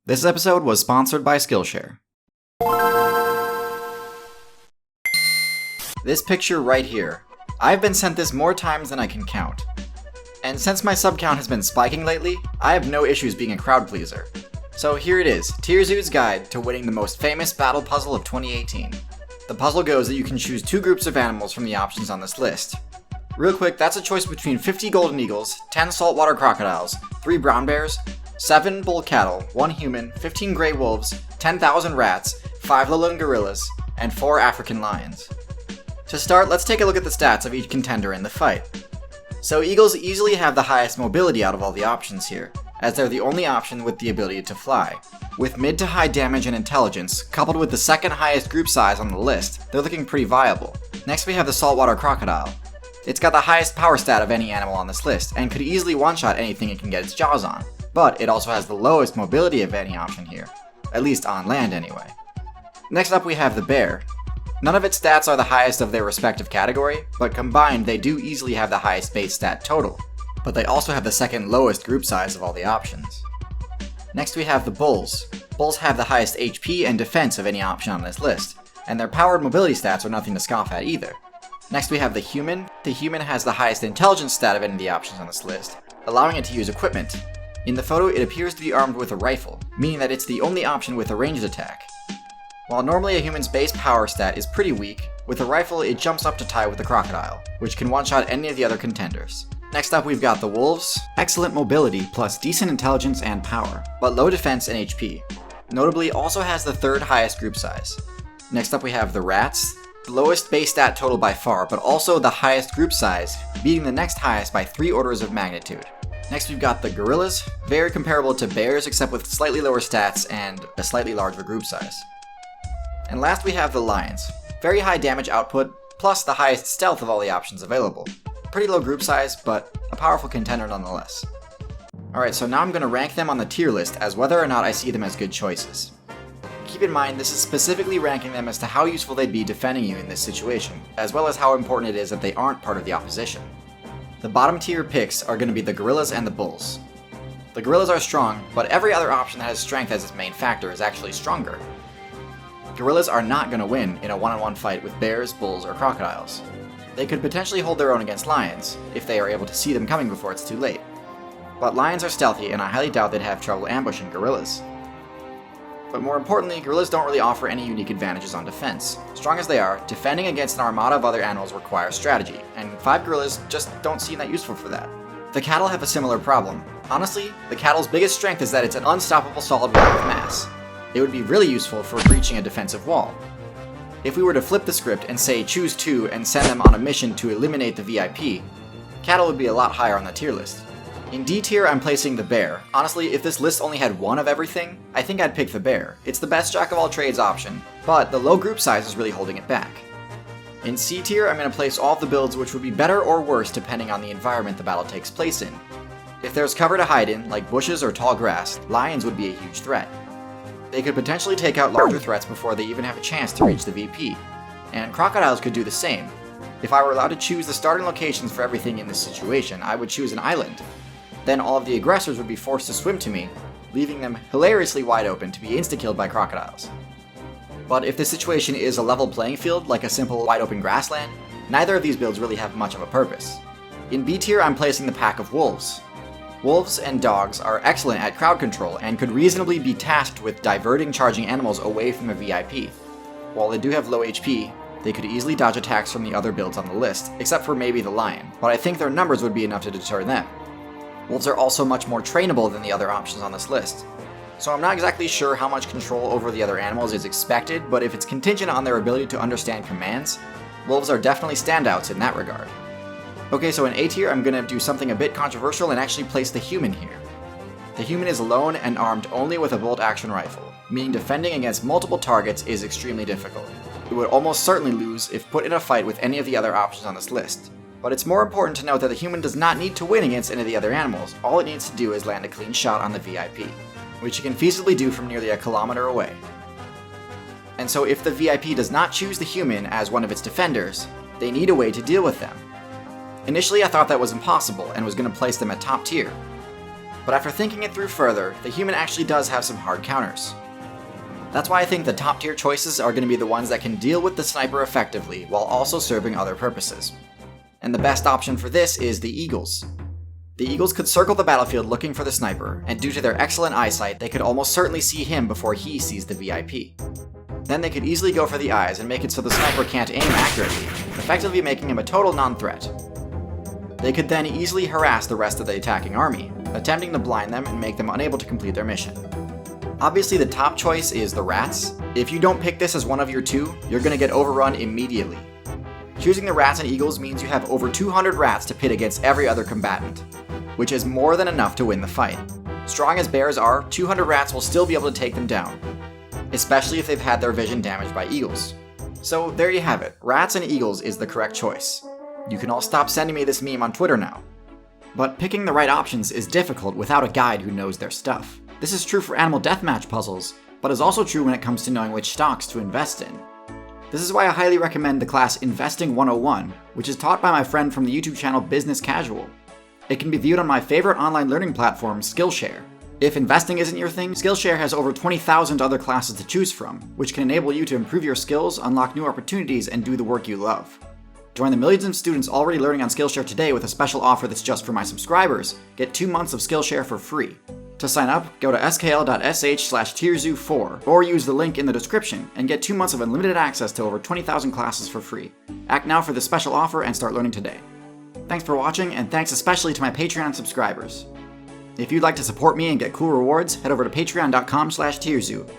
This episode was sponsored by Skillshare. This picture right here. I've been sent this more times than I can count. And since my sub count has been spiking lately, I have no issues being a crowd pleaser. So here it is, TierZoo's guide to winning the most famous battle puzzle of 2018. The puzzle goes that you can choose 2 groups of animals from the options on this list. Real quick, that's a choice between 50 golden eagles, 10 saltwater crocodiles, 3 brown bears, 7 bull cattle, 1 human, 15 gray wolves, 10,000 rats, 5 lowland gorillas, and 4 African lions. To start, let's take a look at the stats of each contender in the fight. So eagles easily have the highest mobility out of all the options here, as they're the only option with the ability to fly. With mid to high damage and intelligence, coupled with the second highest group size on the list, they're looking pretty viable. Next we have the saltwater crocodile. It's got the highest power stat of any animal on this list, and could easily one-shot anything it can get its jaws on. But it also has the lowest mobility of any option here, at least on land anyway. Next up we have the bear. None of its stats are the highest of their respective category, but combined they do easily have the highest base stat total, but they also have the second lowest group size of all the options. Next we have the bulls. Bulls have the highest HP and defense of any option on this list, and their powered mobility stats are nothing to scoff at either. Next we have the human. The human has the highest intelligence stat of any of the options on this list, allowing it to use equipment. In the photo, it appears to be armed with a rifle, meaning that it's the only option with a ranged attack. While normally a human's base power stat is pretty weak, with a rifle it jumps up to tie with the crocodile, which can one-shot any of the other contenders. Next up we've got the wolves. Excellent mobility plus decent intelligence and power, but low defense and HP. Notably also has the third highest group size. Next up we have the rats. The lowest base stat total by far, but also the highest group size, beating the next highest by 3 orders of magnitude. Next we've got the gorillas, very comparable to bears except with slightly lower stats and a slightly larger group size. And last we have the lions, very high damage output, plus the highest stealth of all the options available. Pretty low group size, but a powerful contender nonetheless. Alright, so now I'm going to rank them on the tier list as whether or not I see them as good choices. Keep in mind this is specifically ranking them as to how useful they'd be defending you in this situation, as well as how important it is that they aren't part of the opposition. The bottom tier picks are going to be the gorillas and the bulls. The gorillas are strong, but every other option that has strength as its main factor is actually stronger. Gorillas are not going to win in a one-on-one fight with bears, bulls, or crocodiles. They could potentially hold their own against lions, if they are able to see them coming before it's too late. But lions are stealthy, and I highly doubt they'd have trouble ambushing gorillas. But more importantly, gorillas don't really offer any unique advantages on defense. Strong as they are, defending against an armada of other animals requires strategy, and 5 gorillas just don't seem that useful for that. The cattle have a similar problem. Honestly, the cattle's biggest strength is that it's an unstoppable solid wall of mass. It would be really useful for breaching a defensive wall. If we were to flip the script and say choose 2 and send them on a mission to eliminate the VIP, cattle would be a lot higher on the tier list. In D tier, I'm placing the bear. Honestly, if this list only had one of everything, I think I'd pick the bear. It's the best jack-of-all-trades option, but the low group size is really holding it back. In C tier, I'm going to place all of the builds which would be better or worse depending on the environment the battle takes place in. If there's cover to hide in, like bushes or tall grass, lions would be a huge threat. They could potentially take out larger threats before they even have a chance to reach the VP. And crocodiles could do the same. If I were allowed to choose the starting locations for everything in this situation, I would choose an island. Then all of the aggressors would be forced to swim to me, leaving them hilariously wide open to be insta-killed by crocodiles. But if the situation is a level playing field, like a simple wide open grassland, neither of these builds really have much of a purpose. In B tier, I'm placing the pack of wolves. Wolves and dogs are excellent at crowd control and could reasonably be tasked with diverting charging animals away from a VIP. While they do have low HP, they could easily dodge attacks from the other builds on the list, except for maybe the lion, but I think their numbers would be enough to deter them. Wolves are also much more trainable than the other options on this list. So I'm not exactly sure how much control over the other animals is expected, but if it's contingent on their ability to understand commands, wolves are definitely standouts in that regard. Okay, so in A tier, I'm going to do something a bit controversial and actually place the human here. The human is alone and armed only with a bolt-action rifle, meaning defending against multiple targets is extremely difficult. It would almost certainly lose if put in a fight with any of the other options on this list. But it's more important to note that the human does not need to win against any of the other animals. All it needs to do is land a clean shot on the VIP, which it can feasibly do from nearly a kilometer away. And so if the VIP does not choose the human as one of its defenders, they need a way to deal with them. Initially I thought that was impossible and was going to place them at top tier. But after thinking it through further, the human actually does have some hard counters. That's why I think the top tier choices are going to be the ones that can deal with the sniper effectively while also serving other purposes. And the best option for this is the Eagles. The Eagles could circle the battlefield looking for the sniper, and due to their excellent eyesight, they could almost certainly see him before he sees the VIP. Then they could easily go for the eyes and make it so the sniper can't aim accurately, effectively making him a total non-threat. They could then easily harass the rest of the attacking army, attempting to blind them and make them unable to complete their mission. Obviously the top choice is the rats. If you don't pick this as one of your two, you're going to get overrun immediately. Choosing the rats and eagles means you have over 200 rats to pit against every other combatant, which is more than enough to win the fight. Strong as bears are, 200 rats will still be able to take them down, especially if they've had their vision damaged by eagles. So there you have it, rats and eagles is the correct choice. You can all stop sending me this meme on Twitter now. But picking the right options is difficult without a guide who knows their stuff. This is true for animal deathmatch puzzles, but is also true when it comes to knowing which stocks to invest in. This is why I highly recommend the class Investing 101, which is taught by my friend from the YouTube channel Business Casual. It can be viewed on my favorite online learning platform, Skillshare. If investing isn't your thing, Skillshare has over 20,000 other classes to choose from, which can enable you to improve your skills, unlock new opportunities, and do the work you love. Join the millions of students already learning on Skillshare today with a special offer that's just for my subscribers. Get 2 months of Skillshare for free. To sign up, go to skl.sh/tierzoo4 or use the link in the description and get 2 months of unlimited access to over 20,000 classes for free. Act now for this special offer and start learning today. Thanks for watching, and thanks especially to my Patreon subscribers. If you'd like to support me and get cool rewards, head over to patreon.com/tierzoo.